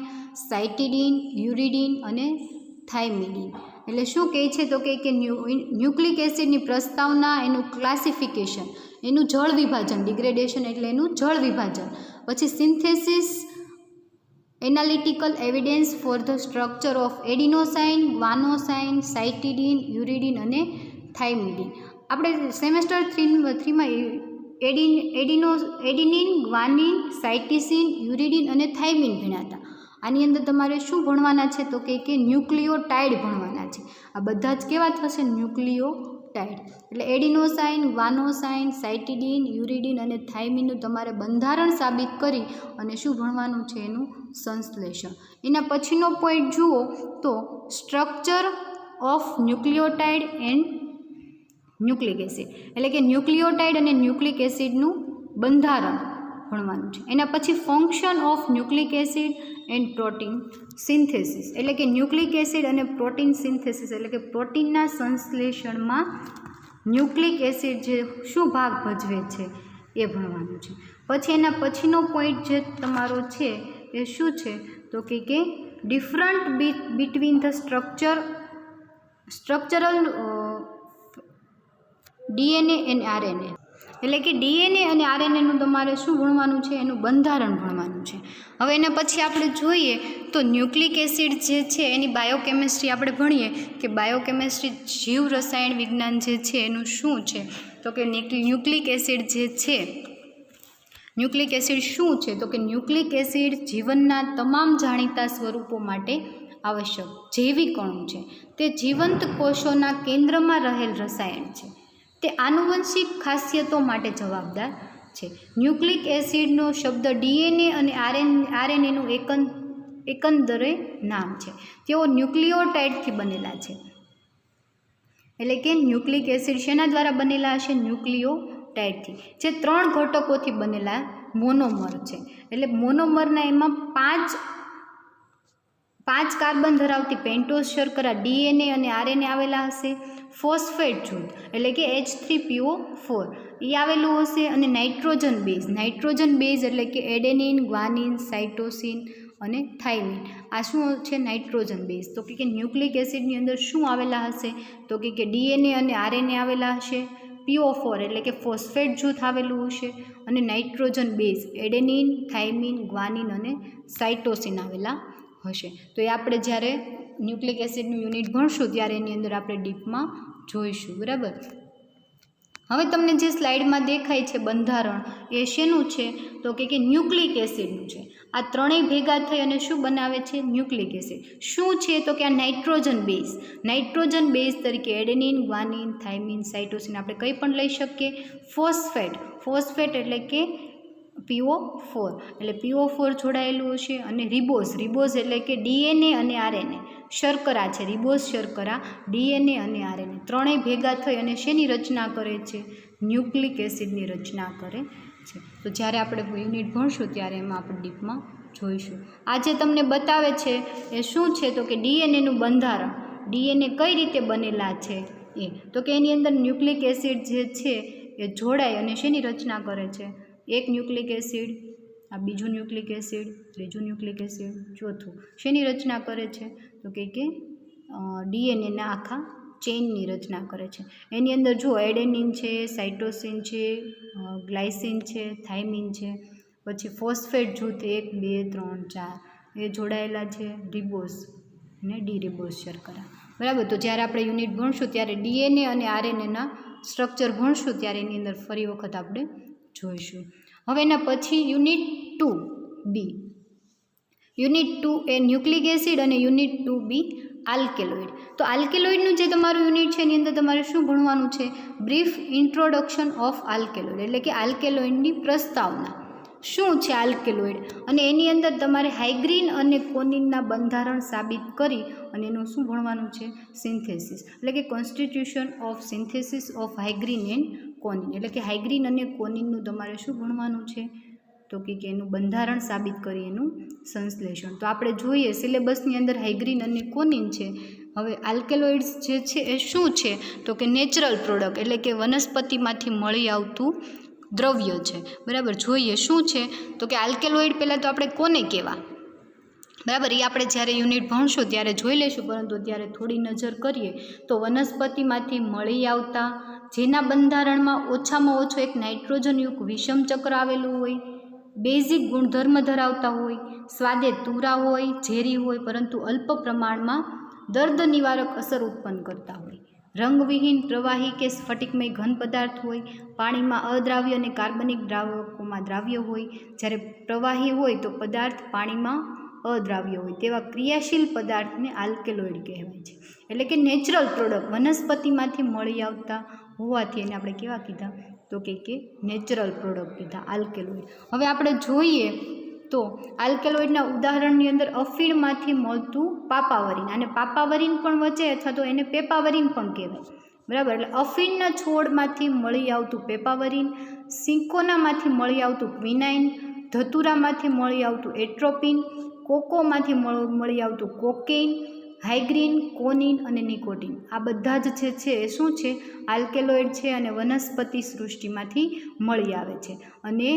cytidine, uridine અને થાઇમિડિન. એટલે શું કહે છે તો કે ન્યુક્લિક એસિડની પ્રસ્તાવના, એનું ક્લાસિફિકેશન, એનું જળ વિભાજન, ડિગ્રેડેશન એટલે એનું જળ વિભાજન, પછી synthesis, analytical evidence for the structure of adenosine, guanosine, cytidine, uridine અને થાઇમિડિન. આપણે સેમેસ્ટર 3માં એડિનિન, ગ્વાનિન, સાઇટિસિન, યુરિડિન અને થાઇમિન ભણ્યા હતા. આની અંદર તમારે શું ભણવાના છે તો કે ન્યુક્લિયોટાઇડ ભણવાના છે. આ બધા જ કેવા થશે? ન્યુક્લિયોટાઇડ. એટલે એડિનોસાઇન, ગ્વાનોસાઇન, સાઇટિડિન, યુરિડિન અને થાઇમિનનું તમારે બંધારણ સાબિત કરી અને શું ભણવાનું છે? એનું સંશ્લેષણ. એના પછીનો પોઈન્ટ જુઓ તો structure of nucleotide and nucleic acid, એટલે કે ન્યુક્લિયોટાઇડ અને ન્યુક્લિક એસિડનું બંધારણ ભણવાનું છે. એના પછી function of nucleic acid and protein synthesis, એટલે કે ન્યુક્લિક એસિડ અને પ્રોટીન સિન્થેસિસ, એટલે કે પ્રોટીનના સંશ્લેષણમાં ન્યુક્લિક એસિડ જે શું ભાગ ભજવે છે એ ભણવાનું છે. પછી એના પછીનો પોઈન્ટ જે તમારો છે એ શું છે તો કે different between the structural DNA and RNA, એટલે કે ડીએનએ અને આરએનએનું તમારે શું ભણવાનું છે? એનું બંધારણ ભણવાનું છે. હવે એના પછી આપણે જોઈએ તો ન્યુક્લિક એસિડ જે છે એની બાયોકેમિસ્ટ્રી આપણે ભણીએ કે બાયોકેમિસ્ટ્રી જીવ રસાયણ વિજ્ઞાન જે છે એનું શું છે તો કે ન્યુક્લિક એસિડ જે છે, ન્યુક્લિક એસિડ શું છે તો કે ન્યુક્લિક એસિડ જીવનના તમામ જાણીતા સ્વરૂપો માટે આવશ્યક જૈવિક અણુ છે. તે જીવંત કોષોના કેન્દ્રમાં રહેલ રસાયણ છે. તે આનુવંશિક ખાસિયતો માટે જવાબદાર છે. ન્યુક્લિક એસિડનો શબ્દ ડીએનએ અને આરએનએનું એકંદરે નામ છે. તેઓ ન્યુક્લિયોટાઇડથી બનેલા છે. એટલે કે ન્યુક્લિક એસિડ શેના દ્વારા બનેલા હશે? ન્યુક્લિયોટાઇડથી, જે 3 ઘટકોથી બનેલા મોનોમર છે. એટલે મોનોમરના એમાં 5 કાર્બન ધરાવતી પેન્ટોઝ શર્કરા ડીએનએ અને આરએનએ આવેલા હશે. ફોસ્ફેટ જૂથ એટલે કે H3PO4 એ આવેલું હશે. અને નાઇટ્રોજન બેઝ એટલે કે એડેનિન, ગ્વાનિન, સાઇટોસિન અને થાઇમિન. આ શું છે? Nitrogen base. તો કે ન્યુક્લિક એસિડની અંદર શું આવેલા હશે તો કે ડીએનએ અને આરએનએ આવેલા હશે. PO4 એટલે કે ફોસ્ફેટ જૂથ આવેલું હશે. અને nitrogen base adenine, thiamine, guanine અને સાઇટોસિન આવેલા હશે. તો એ આપણે જ્યારે ન્યુક્લિક એસિડનું યુનિટ ભણશું ત્યારે એની અંદર આપણે ડીપમાં જોઈશું. બરાબર. હવે તમને જે સ્લાઇડમાં દેખાય છે બંધારણ એ શેનું છે તો કે ન્યુક્લિક એસિડનું છે. આ ત્રણેય ભેગા થઈ અને શું બનાવે છે? Nucleic acid. શું છે તો કે આ નાઇટ્રોજન બેઝ તરીકે એડેનિન, ગ્વાનિન, થાઇમિન, સાઇટોસિન આપણે કંઈ પણ લઈ શકીએ. ફોસ્ફેટ એટલે કે PO4 એટલે PO4 જોડાયેલું હશે. અને રિબોઝ એટલે કે ડીએનએ અને આરએનએ શર્કરા છે. રિબોઝ શર્કરા ડીએનએ અને આરએનએ ત્રણેય ભેગા થઈ અને શેની રચના કરે છે? ન્યુક્લિક એસિડની રચના કરે છે. તો જ્યારે આપણે યુનિટ ભણશું ત્યારે એમાં આપણે ડીપમાં જોઈશું. આ જે તમને બતાવે છે એ શું છે તો કે ડીએનએનું બંધારણ, ડીએનએ કઈ રીતે બનેલા છે એ. તો કે એની અંદર ન્યુક્લિક એસિડ જે છે એ જોડાય અને શેની રચના કરે છે? એક ન્યુક્લિક એસિડ, આ બીજું ન્યુક્લિક એસિડ, ત્રીજું ન્યુક્લિક એસિડ, ચોથું. શેની રચના કરે છે તો કે ડીએનએના આખા ચેઇનની રચના કરે છે. એની અંદર જો એડેનિન છે, સાઇટોસિન છે, ગ્લાયસિન છે, થાઇમિન છે, પછી ફોસ્ફેટ જૂથ 1, 2, 3, 4 એ જોડાયેલા છે. રિબોઝ અને ડીરિબોઝ શર્કરા. બરાબર. તો જ્યારે આપણે યુનિટ ભણશું ત્યારે ડીએનએ અને આરએનએના સ્ટ્રક્ચર ભણશું ત્યારે એની અંદર ફરી વખત આપણે જોઈશું. હવે એના પછી યુનિટ 2B. યુનિટ 2 એ ન્યુક્લિક એસિડ અને યુનિટ 2B આલ્કેલોઇડ. તો આલ્કેલોઇડનું જે તમારું યુનિટ છે એની અંદર તમારે શું ભણવાનું છે? બ્રીફ ઇન્ટ્રોડક્શન ઓફ આલ્કેલોઇડ એટલે કે આલ્કેલોઇડની પ્રસ્તાવના. શું છે આલ્કેલોઇડ? અને એની અંદર તમારે હાઇગ્રીન અને કોનિનના બંધારણ સાબિત કરી અને એનું શું ભણવાનું છે? સિન્થેસિસ એટલે કે constitution of synthesis of hygrine and coniine. એટલે કે હાઇગ્રીન અને કોનિનનું તમારે શું ભણવાનું છે તો કે એનું બંધારણ સાબિત કરી એનું સંશ્લેષણ. તો આપણે જોઈએ સિલેબસની અંદર હાઇગ્રીન અને કોનિન છે. હવે આલ્કેલોઇડ્સ જે છે એ શું છે તો કે નેચરલ પ્રોડક્ટ એટલે કે વનસ્પતિમાંથી મળી આવતું દ્રવ્ય છે, બરાબર. જોઈએ શું છે તો કે આલ્કેલોઇડ પહેલાં તો આપણે કોને કહેવા, બરાબર, એ આપણે જ્યારે યુનિટ ભણશું ત્યારે જોઈ લઈશું, પરંતુ અત્યારે થોડી નજર કરીએ તો વનસ્પતિમાંથી મળી આવતા, જેના બંધારણમાં ઓછામાં ઓછો એક નાઇટ્રોજનયુક્ત વિષમ ચક્ર આવેલું હોય, બેઝિક ગુણધર્મ ધરાવતા હોય, સ્વાદે તુરા હોય, ઝેરી હોય, પરંતુ અલ્પ પ્રમાણમાં દર્દ નિવારક અસર ઉત્પન્ન કરતા હોય, રંગવિહીન પ્રવાહી કે સ્ફટિકમય ઘન પદાર્થ હોય, પાણીમાં અદ્રાવ્ય અને કાર્બનિક દ્રાવકોમાં દ્રાવ્ય હોય, જ્યારે પ્રવાહી હોય તો પદાર્થ પાણીમાં અદ્રાવ્ય હોય, તેવા ક્રિયાશીલ પદાર્થને આલ્કેલોઇડ કહેવાય છે. એટલે કે નેચરલ પ્રોડક્ટ વનસ્પતિમાંથી મળી આવતા હોવાથી એને આપણે કેવા કીધા તો કે નેચરલ પ્રોડક્ટ કીધા આલ્કેલોઇડ. હવે આપણે જોઈએ તો આલ્કેલોઇડના ઉદાહરણની અંદર અફીણમાંથી મળતું પાપાવરીન, અને પાપાવરીન પણ વચ્ચે અથવા તો એને પેપાવરીન પણ કહેવાય, બરાબર. એટલે અફીણના છોડમાંથી મળી આવતું પેપાવરીન, સિંકોનામાંથી મળી આવતું ક્વિનાઇન, ધતુરામાંથી મળી આવતું એટ્રોપિન, કોકોમાંથી મળી આવતું કોકેઇન, હાઇગ્રીન, કોનિન અને નિકોટિન, આ બધા જ છે એ શું છે આલ્કેલોઇડ છે અને વનસ્પતિ સૃષ્ટિમાંથી મળી આવે છે, અને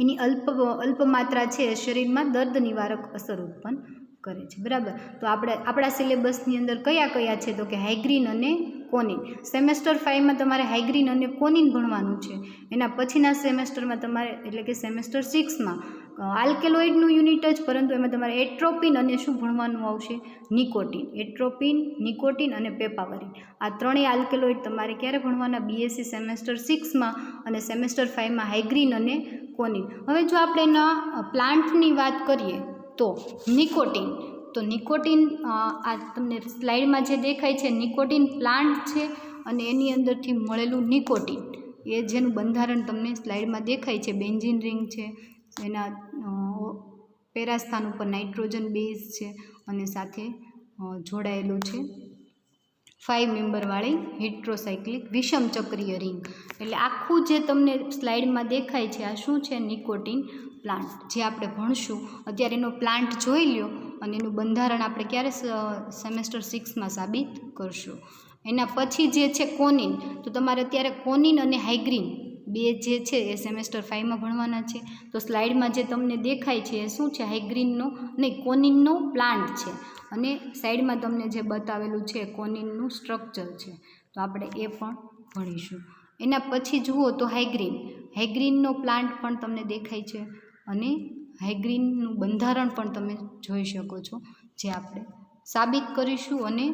એની અલ્પ માત્રા છે શરીરમાં દર્દ નિવારક અસર ઉત્પન્ન કરે છે, બરાબર. તો આપણા સિલેબસની અંદર કયા છે તો કે હાઇગ્રીન અને કોનિન. સેમેસ્ટર 5માં તમારે હાઇગ્રીન અને કોનિન ભણવાનું છે. એના પછીના સેમેસ્ટરમાં તમારે એટલે કે સેમેસ્ટર 6માં આલ્કેલોઇડનું યુનિટ જ, પરંતુ એમાં તમારે એટ્રોપિન અને શું ભણવાનું આવશે નિકોટિન, એટ્રોપિન, નિકોટિન અને પેપાવરીન, આ ત્રણેય આલ્કેલોઇડ તમારે ક્યારે ભણવાના બીએસસી સેમેસ્ટર 6માં અને સેમેસ્ટર 5માં હાઇગ્રીન અને કોનિન. હવે જો આપણે એના પ્લાન્ટની વાત કરીએ તો નિકોટિન, તો નિકોટિન આ તમને સ્લાઇડમાં જે દેખાય છે નિકોટિન પ્લાન્ટ છે, અને એની અંદરથી મળેલું નિકોટિન એ જેનું બંધારણ તમને સ્લાઇડમાં દેખાય છે, બેન્ઝીન રિંગ છે, એના પેરાસ્થાન ઉપર નાઇટ્રોજન બેઝ છે અને સાથે જોડાયેલું છે 5 મેમ્બરવાળી હેટ્રોસાયક્લિક વિષમ ચક્રીય રિંગ. એટલે આખું જે તમને સ્લાઇડમાં દેખાય છે આ શું છે નિકોટિન પ્લાન્ટ, જે આપણે ભણશું. અત્યારે એનો પ્લાન્ટ જોઈ લ્યો અને એનું બંધારણ આપણે ક્યારે સેમેસ્ટર 6માં સાબિત કરશું. એના પછી જે છે કોનિન, તો તમારે અત્યારે કોનિન અને હાઇગ્રીન બે જે છે એ સેમેસ્ટર 5માં ભણવાના છે. તો સ્લાઇડમાં જે તમને દેખાય છે એ શું છે હાઇગ્રીનનો નહીં કોનિનનો પ્લાન્ટ છે, અને સાઈડમાં તમને જે બતાવેલું છે કોનિનનું સ્ટ્રક્ચર છે, તો આપણે એ પણ ભણીશું. એના પછી જુઓ તો હાઇગ્રીનનો પ્લાન્ટ પણ તમને દેખાય છે, અને હાઇગ્રીનનું બંધારણ પણ તમે જોઈ શકો છો, જે આપણે સાબિત કરીશું અને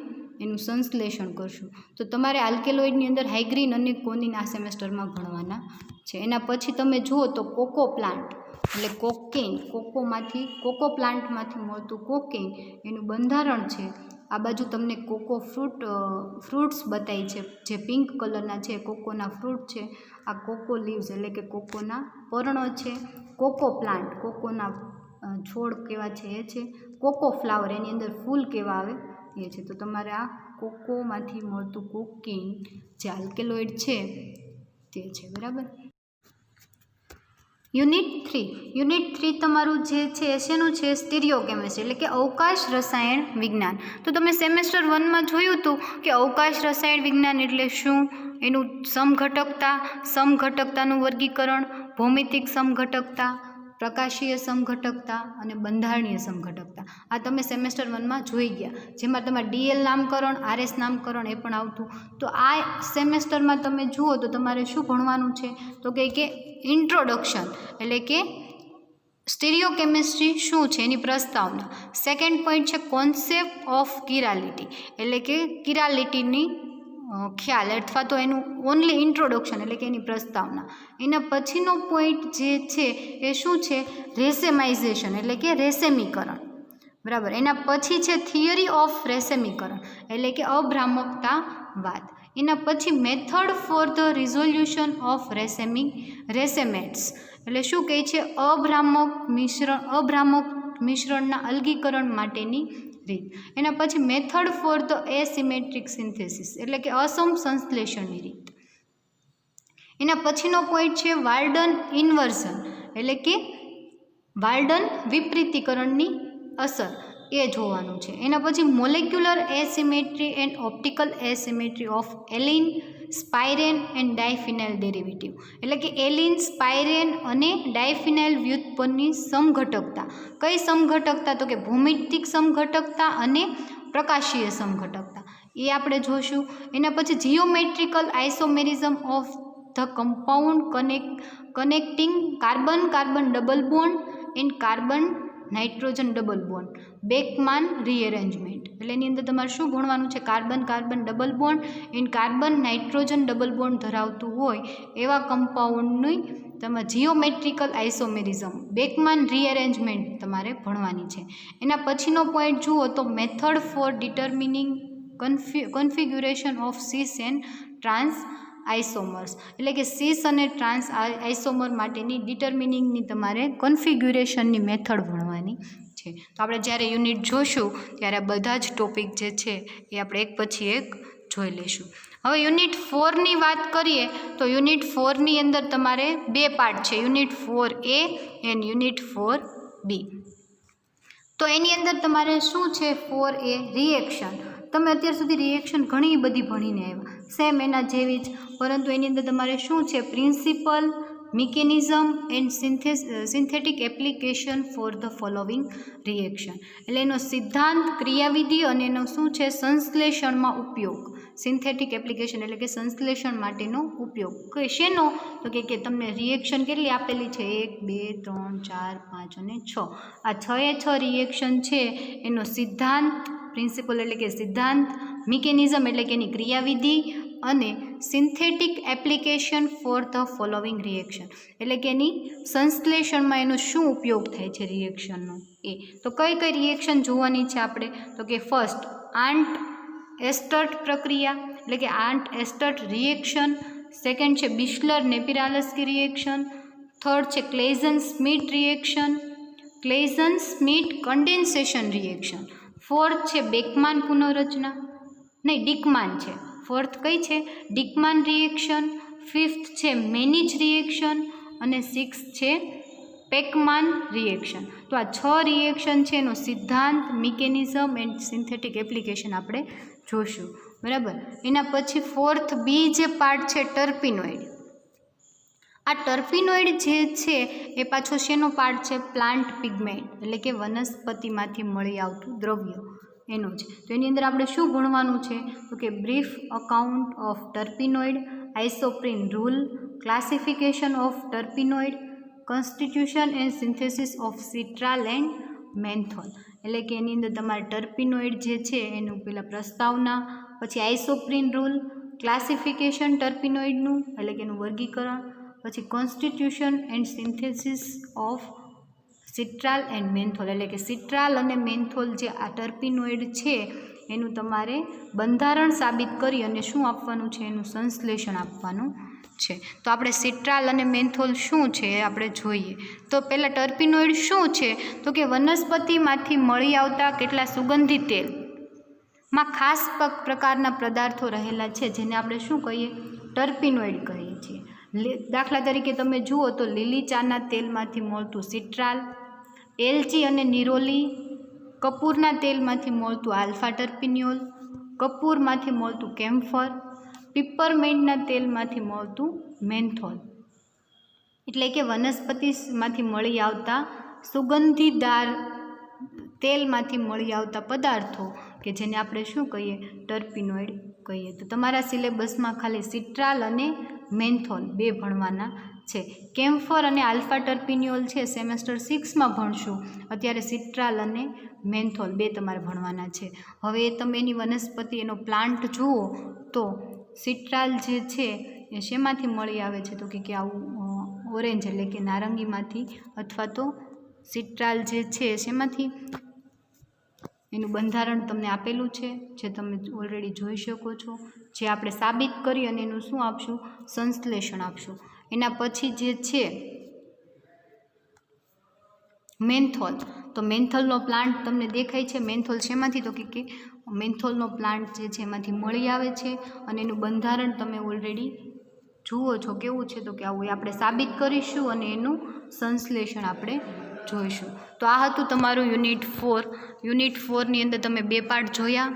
એનું સંશ્લેષણ કરશું. તો તમારે આલ્કેલોઇડની અંદર હાઇગ્રીન અને કોનિન આ સેમેસ્ટરમાં ભણવાના છે. એના પછી તમે જુઓ તો કોકો પ્લાન્ટ એટલે કોકેઇન, કોકો પ્લાન્ટમાંથી મળતું કોકેઇન એનું બંધારણ છે. આ બાજુ તમને કોકો ફ્રૂટ્સ બતાવી છે, જે પિંક કલરના છે કોકોના ફ્રૂટ છે. આ કોકો લીવ્સ એટલે કે કોકોના પર્ણો છે. કોકો પ્લાન્ટ, કોકોના છોડ કેવા છે એ છે. કોકો ફ્લાવર, એની અંદર ફૂલ કેવા આવે એ છે. તો તમારે આ કોકોમાંથી મળતું કોકેઇન જે આલ્કેલોઇડ છે તે છે, બરાબર. યુનિટ 3 તમારું જે છે એ શેનું છે સ્ટીરિયોકેમિસ્ટ્રી એટલે કે અવકાશ રસાયણ વિજ્ઞાન. તો તમે સેમેસ્ટર 1માં જોયું હતું કે અવકાશ રસાયણ વિજ્ઞાન એટલે શું, એનું સમઘટકતાનું વર્ગીકરણ, ભૌમિતિક સમઘટકતા, પ્રકાશીય સમઘટકતા અને બંધારણીય સમઘટકતા, આ તમે સેમેસ્ટર 1માં જોઈ ગયા, જેમાં તમારે ડીએલ નામકરણ, આરએસ નામકરણ એ પણ આવતું. તો આ સેમેસ્ટરમાં તમે જુઓ તો તમારે શું ભણવાનું છે તો કે ઇન્ટ્રોડક્શન એટલે કે સ્ટીરિયોકેમિસ્ટ્રી શું છે એની પ્રસ્તાવના. સેકન્ડ પોઈન્ટ છે કોન્સેપ્ટ ઓફ કિરાલિટી એટલે કે કિરાલિટીની ખ્યાલ અથવા તો એનું ઓનલી ઇન્ટ્રોડક્શન એટલે કે એની પ્રસ્તાવના. એના પછીનો પોઈન્ટ જે છે એ શું છે રેસેમાઇઝેશન એટલે કે રેસેમીકરણ, બરાબર. એના પછી છે થિયરી ઓફ રેસેમીકરણ એટલે કે અભ્રામકતાવાદ. એના પછી method for the resolution of racemates એટલે શું કહે છે અભ્રામક મિશ્રણના અલગીકરણ માટેની રીત. એના પછી મેથડ ફોર ધ એસિમેટ્રિક સિન્થેસિસ એટલે કે અસમ સંશ્લેષણની રીત. એના પછીનો પોઈન્ટ છે વાલ્ડન ઇન્વર્ઝન એટલે કે વાલ્ડન વિપરીતીકરણની અસર. એ જોવાનું છે. એના પછી molecular asymmetry and optical asymmetry of allene, spirane and diphenyl derivative, એટલે કે એલિન, સ્પાયરેન અને ડાયફિનાઇલ વ્યુત્પન્નની સમઘટકતા. કઈ સમઘટકતા? તો કે ભૌમિતિક સમઘટકતા અને પ્રકાશીય સમઘટકતા, એ આપણે જોશું. એના પછી geometrical isomerism of the compound connecting carbon carbon double bond and carbon nitrogen double bond, Beckmann rearrangement. એટલે એની અંદર તમારે શું ભણવાનું છે? Carbon carbon double bond and carbon nitrogen double bond ધરાવતું હોય એવા કમ્પાઉન્ડની તમારે જીઓમેટ્રિકલ આઇસોમેરિઝમ, બેકમાન રીએરેન્જમેન્ટ તમારે ભણવાની છે. એના પછીનો પોઈન્ટ જુઓ તો method for determining configuration of cis and trans isomers, એટલે કે સીસ અને ટ્રાન્સ આઇસોમર માટેની ડિટર્મિનિંગની તમારે કન્ફિગ્યુરેશનની મેથડ ભણવાની છે. તો આપણે જ્યારે યુનિટ જોશું ત્યારે બધા જ ટોપિક જે છે એ આપણે એક પછી એક જોઈ લઈશું. હવે યુનિટ 4ની વાત કરીએ તો યુનિટ 4ની અંદર તમારે બે પાર્ટ છે, unit 4A and unit 4B. તો એની અંદર તમારે શું છે? 4A reaction. તમે અત્યાર સુધી રિએક્શન ઘણી બધી ભણીને આવ્યા, સેમ એના જેવી જ, પરંતુ એની અંદર તમારે શું છે? Principal, mechanism and synthetic application for the following reaction, એટલે એનો સિદ્ધાંત, ક્રિયાવિધિ અને એનો શું છે? સંશ્લેષણમાં ઉપયોગ. સિન્થેટિક એપ્લિકેશન એટલે કે સંશ્લેષણ માટેનો ઉપયોગ. કે શેનો? તો કે તમને રિએક્શન કેટલી આપેલી છે? 1, 2, 3, 4, 5 અને 6. આ 6 રિએક્શન છે એનો સિદ્ધાંત, પ્રિન્સિપલ એટલે કે સિદ્ધાંત, મિકેનિઝમ એટલે કે એની ક્રિયાવિધિ અને synthetic application for the following reaction, એટલે કે એની સંશ્લેષણમાં એનો શું ઉપયોગ થાય છે રિએક્શનનો એ. તો કઈ કઈ રિએક્શન જોવાની છે આપણે? તો કે ફર્સ્ટ આન્ટ એસ્ટર્ટ પ્રક્રિયા, એટલે કે આન્ટ એસ્ટર્ટ રિએક્શન. સેકન્ડ છે બિસ્લર નેપિરાલસ્કી રિએક્શન. થર્ડ છે ક્લેઝન સ્મિટ રિએક્શન, ક્લેઝન સ્મિટ કન્ડેન્સેશન રિએક્શન. ફોર્થ છે બેકમાન પુનઃરચના, નહીં ડિકમાન છે. ફોર્થ કઈ છે? ડિકમાન રિએક્શન. ફિફ્થ છે મેનિચ રિએક્શન અને સિક્સ્થ છે પેકમાન રિએક્શન. તો આ 6 રિએક્શન છે એનો સિદ્ધાંત, મિકેનિઝમ એન્ડ સિન્થેટિક એપ્લિકેશન આપણે જોશું, બરાબર. એના પછી 4B જે પાર્ટ છે ટર્પિનોઇડ. આ ટર્પિનોઇડ જે છે એ પાછો શેનો પાર્ટ છે? પ્લાન્ટ પિગમેન્ટ, એટલે કે વનસ્પતિમાંથી મળી આવતું દ્રવ્ય એનો છે. તો એની અંદર આપણે શું ભણવાનું છે? તો કે brief account of terpenoid, isoprene rule, classification of terpenoid, constitution and synthesis of citral and menthol, એટલે કે એની અંદર તમારે ટર્પિનોઇડ જે છે એનું પહેલાં પ્રસ્તાવના, પછી આઇસોપ્રીન રૂલ, ક્લાસિફિકેશન ટર્પિનોઇડનું એટલે કે એનું વર્ગીકરણ, પછી constitution and synthesis of citral and menthol, એટલે કે સિટ્રાલ અને મેન્થોલ જે આ ટર્પિનોઇડ છે એનું તમારે બંધારણ સાબિત કરી અને શું આપવાનું છે? એનું સંશ્લેષણ આપવાનું છે. તો આપણે સિટ્રાલ અને મેન્થોલ શું છે એ આપણે જોઈએ. તો પહેલાં ટર્પિનોઇડ શું છે? તો કે વનસ્પતિમાંથી મળી આવતા કેટલા સુગંધિત તેલમાં ખાસ પ્રકારના પદાર્થો રહેલા છે જેને આપણે શું કહીએ? ટર્પિનોઇડ કહીએ છીએ. દાખલા તરીકે તમે જુઓ તો લીલી ચાના તેલમાંથી મળતું સિટ્રાલ, એલચી અને નિરોલી, કપૂરના તેલમાંથી મળતું આલ્ફા ટર્પિનિયોલ, કપૂરમાંથી મળતું કેમ્ફર, પીપરમેન્ટના તેલમાંથી મળતું મેન્થોલ, એટલે કે વનસ્પતિમાંથી મળી આવતા સુગંધીદાર તેલમાંથી મળી આવતા પદાર્થો કે જેને આપણે શું કહીએ? ટર્પિનોઇડ કહીએ. તો તમારા સિલેબસમાં ખાલી સિટ્રાલ અને મેન્થોલ 2 ભણવાના છે. કેમ્ફર અને આલ્ફા ટર્પિનિયોલ છે સેમેસ્ટર 6માં ભણશું. અત્યારે સિટ્રાલ અને મેન્થોલ 2 તમારે ભણવાના છે. હવે તમે એની વનસ્પતિ એનો પ્લાન્ટ જુઓ તો સિટ્રાલ જે છે એ શેમાંથી મળી આવે છે? તો કે આવું ઓરેન્જ એટલે કે નારંગીમાંથી, અથવા તો સિટ્રાલ જે છે શેમાંથી? એનું બંધારણ તમને આપેલું છે જે તમે ઓલરેડી જોઈ શકો છો, જે આપણે સાબિત કરી અને એનું શું આપશું? સંશ્લેષણ આપશું. એના પછી જે છે મેન્થોલ. તો મેન્થોલનો પ્લાન્ટ તમને દેખાય છે. મેન્થોલ શેમાંથી? તો કે મેન્થોલનો પ્લાન્ટ જે છે એમાંથી મળી આવે છે અને એનું બંધારણ તમે ઓલરેડી જુઓ છો કેવું છે? તો કે આવું આપણે સાબિત કરીશું અને એનું સંશ્લેષણ આપણે જોઈશું. તો આ હતું તમારું યુનિટ 4. યુનિટ 4ની અંદર તમે 2 પાર્ટ જોયા,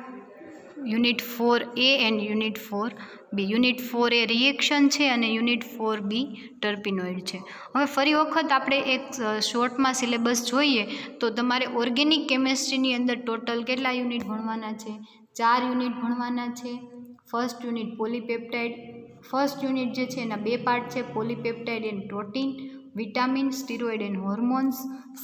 unit 4A and unit 4B. Unit 4A reaction છે અને યુનિટ 4B ટર્પિનોઇડ છે. હવે ફરી વખત આપણે એક શોર્ટમાં સિલેબસ જોઈએ તો તમારે ઓર્ગેનિક કેમેસ્ટ્રીની અંદર ટોટલ કેટલા યુનિટ ભણવાના છે? 4 યુનિટ ભણવાના છે. First unit polypeptide. First unit જે છે એના 2 પાર્ટ છે, polypeptide and protein, vitamin, steroid and hormones.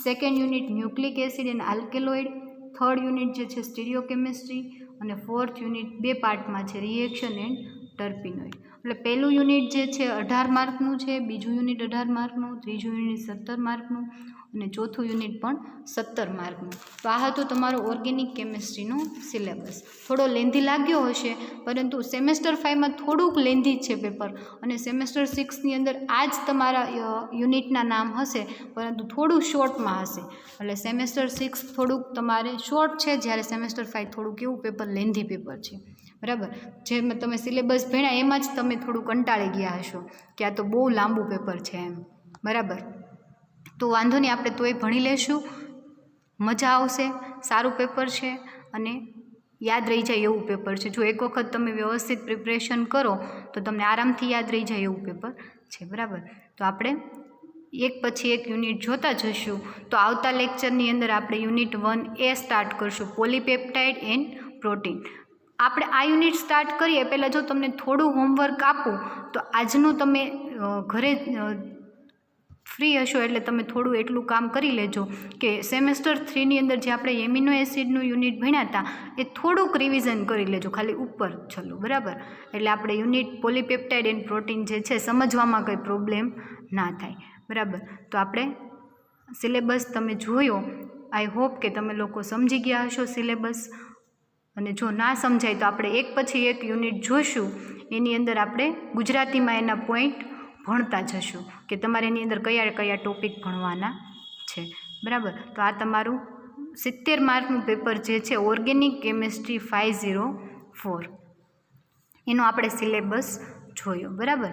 Second unit nucleic acid and alkaloid. Third unit જે છે સ્ટીરિયોકેમિસ્ટ્રી. અને ફોર્થ યુનિટ 2 પાર્ટમાં છે, રિએક્શન એન્ડ ટર્પિનોઇડ. એટલે પહેલું યુનિટ જે છે 18 માર્કનું છે, બીજું યુનિટ 18 માર્કનું, ત્રીજું યુનિટ 17 માર્કનું અને ચોથું યુનિટ પણ 17 માર્કનું. તો આ હતું તમારો ઓર્ગેનિક કેમેસ્ટ્રીનો સિલેબસ. થોડો લેન્ધી લાગ્યો હશે, પરંતુ સેમેસ્ટર 5માં થોડુંક લેન્ધી છે પેપર, અને સેમેસ્ટર 6ની અંદર આ જ તમારા યુનિટના નામ હશે, પરંતુ થોડું શોર્ટમાં હશે. એટલે સેમેસ્ટર 6 થોડુંક તમારે શોર્ટ છે, જ્યારે સેમેસ્ટર 5 થોડુંક એવું પેપર લેન્ધી પેપર છે. બરાબર, જેમ તમે સિલેબસ ભણ્યા એમાં જ તમે થોડું કંટાળી ગયા હશો કે આ તો બહુ લાંબુ પેપર છે એમ. બરાબર, તો વાંધો નહીં, આપણે તોય ભણી લેશું, મજા આવશે, સારું પેપર છે અને યાદ રહી જાય એવું પેપર છે. જો એક વખત તમે વ્યવસ્થિત પ્રિપરેશન કરો તો તમને આરામથી યાદ રહી જાય એવું પેપર છે. બરાબર, તો આપણે એક પછી એક યુનિટ જોતા જશું. તો આવતા લેક્ચરની અંદર આપણે યુનિટ 1A સ્ટાર્ટ કરશું, પોલીપેપ્ટાઇડ એન્ડ પ્રોટીન. આપણે આ યુનિટ સ્ટાર્ટ કરીએ પહેલાં જો તમને થોડું હોમવર્ક આપું તો આજનું તમે ઘરે ફ્રી હશો એટલે તમે થોડું એટલું કામ કરી લેજો કે સેમેસ્ટર 3ની અંદર જે આપણે એમિનો એસિડનું યુનિટ ભણ્યા હતા એ થોડુંક રિવિઝન કરી લેજો, ખાલી ઉપર ચલો. બરાબર, એટલે આપણે યુનિટ પોલીપેપ્ટાઇડ એન્ડ પ્રોટીન જે છે સમજવામાં કંઈ પ્રોબ્લેમ ના થાય. બરાબર, તો આપણે સિલેબસ તમે જોયો, આઈ હોપ કે તમે લોકો સમજી ગયા હશો સિલેબસ. અને જો ના સમજાય તો આપણે એક પછી એક યુનિટ જોઈશું, એની અંદર આપણે ગુજરાતીમાં એના પોઈન્ટ ભણતા જશું કે તમારે એની અંદર કયા કયા ટોપિક ભણવાના છે. બરાબર, તો આ તમારું 70 માર્કનું પેપર જે છે ઓર્ગેનિક કેમેસ્ટ્રી 504 એનો આપણે સિલેબસ જોયો. બરાબર.